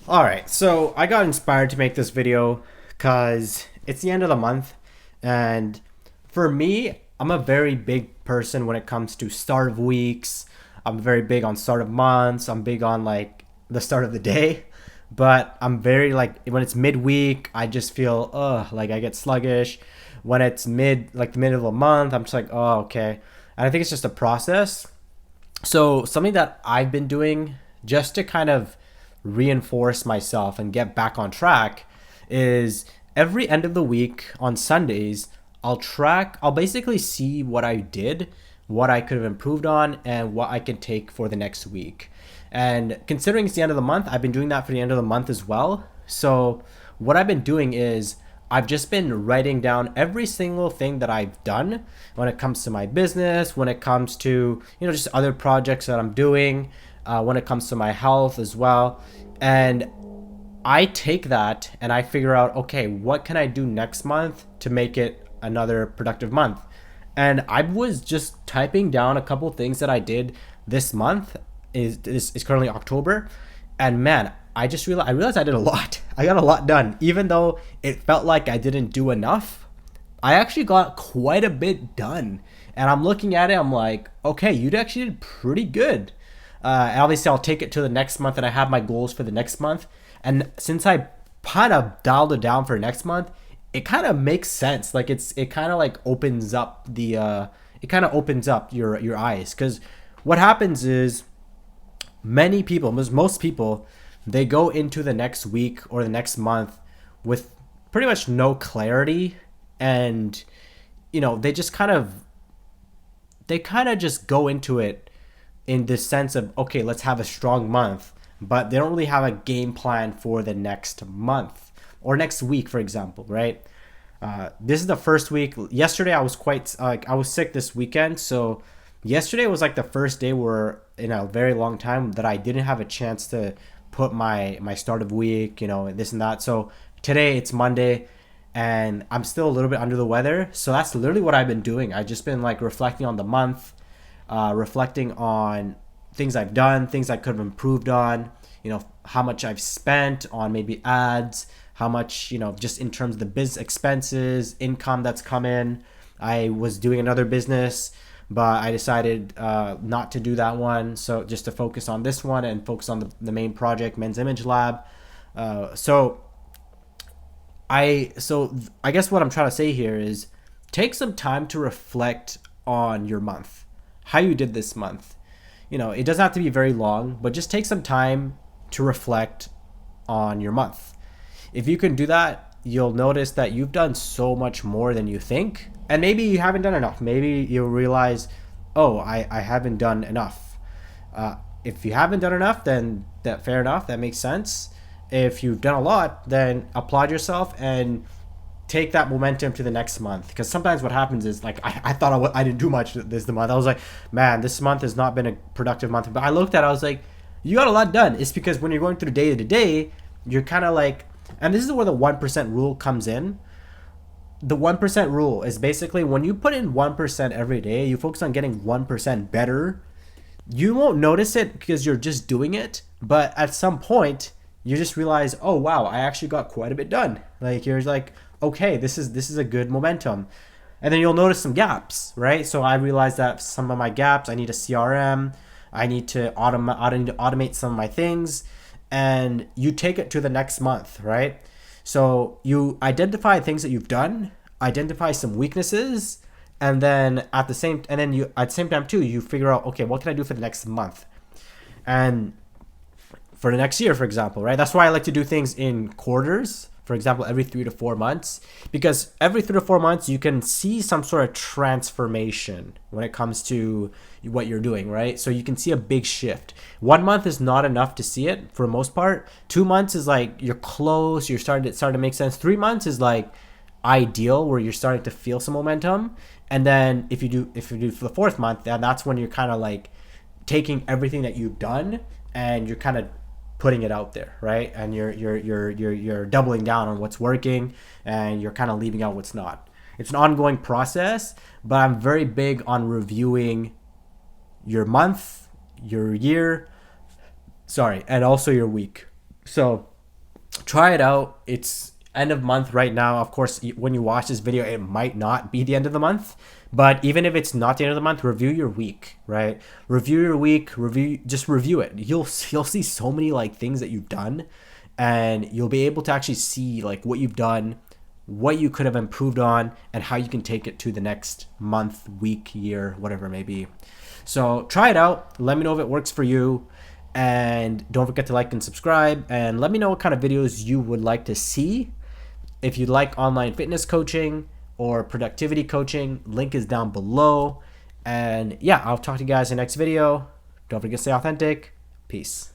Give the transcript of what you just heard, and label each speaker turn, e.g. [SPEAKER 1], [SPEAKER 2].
[SPEAKER 1] All right, so I got inspired to make this video because it's the end of the month, and for me, I'm a very big person when it comes to start of weeks. I'm very big on start of months. I'm big on like the start of the day, but I'm very like when it's midweek, I just feel like I get sluggish. When it's like the middle of the month, I'm just like okay, and I think it's just a process. So something that I've been doing just to kind of reinforce myself and get back on track is every end of the week on Sundays, I'll basically see what I did, what I could have improved on, and what I can take for the next week. And considering it's the end of the month, I've been doing that for the end of the month as well. So what I've been doing is I've just been writing down every single thing that I've done when it comes to my business, when it comes to, just other projects that I'm doing, when it comes to my health as well. And I take that and I figure out, okay, what can I do next month to make it another productive month? And I was just typing down a couple things that I did this month. Is currently October, and man, I realized I did a lot. I got a lot done, even though it felt like I didn't do enough. I actually got quite a bit done, and I'm looking at it. I'm like, okay, you actually did pretty good. And obviously, I'll take it to the next month, and I have my goals for the next month. And since I kind of dialed it down for next month, it kind of makes sense. Like it kind of like opens up it kind of opens up your eyes, because what happens is many people, most people, they go into the next week or the next month with pretty much no clarity, and they kind of just go into it in this sense of, okay, let's have a strong month, but they don't really have a game plan for the next month or next week, for example, right? This is the first week. Yesterday, I was sick this weekend, so yesterday was like the first day where in a very long time that I didn't have a chance to put my start of week, this and that. So today it's Monday, and I'm still a little bit under the weather. So that's literally what I've been doing. I've just been like reflecting on the month, reflecting on things I've done, things I could have improved on, how much I've spent on maybe ads, how much, just in terms of the business expenses, income that's come in. I was doing another business, but I decided not to do that one. So just to focus on this one and focus on the main project, Men's Image Lab. So I guess what I'm trying to say here is take some time to reflect on your month, how you did this month. It doesn't have to be very long, but just take some time to reflect on your month. If you can do that, you'll notice that you've done so much more than you think. And maybe you haven't done enough. Maybe you'll realize, oh, I haven't done enough. If you haven't done enough, then that fair enough. That makes sense. If you've done a lot, then applaud yourself and take that momentum to the next month. Because sometimes what happens is, like, I thought I didn't do much this the month. I was like, man, this month has not been a productive month. But I looked at it, I was like, you got a lot done. It's because when you're going through day to day, you're kind of like, and this is where the 1% rule comes in. The 1% rule is basically when you put in 1% every day, you focus on getting 1% better. You won't notice it because you're just doing it, but at some point you just realize, oh wow, I actually got quite a bit done. Like you're like, okay, this is a good momentum. And then you'll notice some gaps, right? So I realized that some of my gaps, I need a CRM, I need to automate some of my things, and you take it to the next month, right? So you identify things that you've done, identify some weaknesses, and then you at the same time too, you figure out, okay, what can I do for the next month? And for the next year, for example, right? That's why I like to do things in quarters. For example, every 3 to 4 months, because every 3 to 4 months you can see some sort of transformation when it comes to what you're doing, right? So you can see a big shift. 1 month is not enough to see it for the most part. 2 months is like you're close, you're starting to make sense. 3 months is like ideal, where you're starting to feel some momentum. And then if you do for the fourth month, then that's when you're kind of like taking everything that you've done and you're kind of putting it out there, right? And you're doubling down on what's working, and you're kind of leaving out what's not. It's an ongoing process, but I'm very big on reviewing your month, your year, and also your week. So Try it out. It's end of month right now. Of course, when you watch this video, it might not be the end of the month. But even if it's not the end of the month, review your week, right? Review your week, just review it. You'll see so many like things that you've done, and you'll be able to actually see like what you've done, what you could have improved on, and how you can take it to the next month, week, year, whatever it may be. So try it out. Let me know if it works for you. And don't forget to like and subscribe. And let me know what kind of videos you would like to see. If you'd like online fitness coaching or productivity coaching, link is down below. And yeah, I'll talk to you guys in the next video. Don't forget to stay authentic. Peace.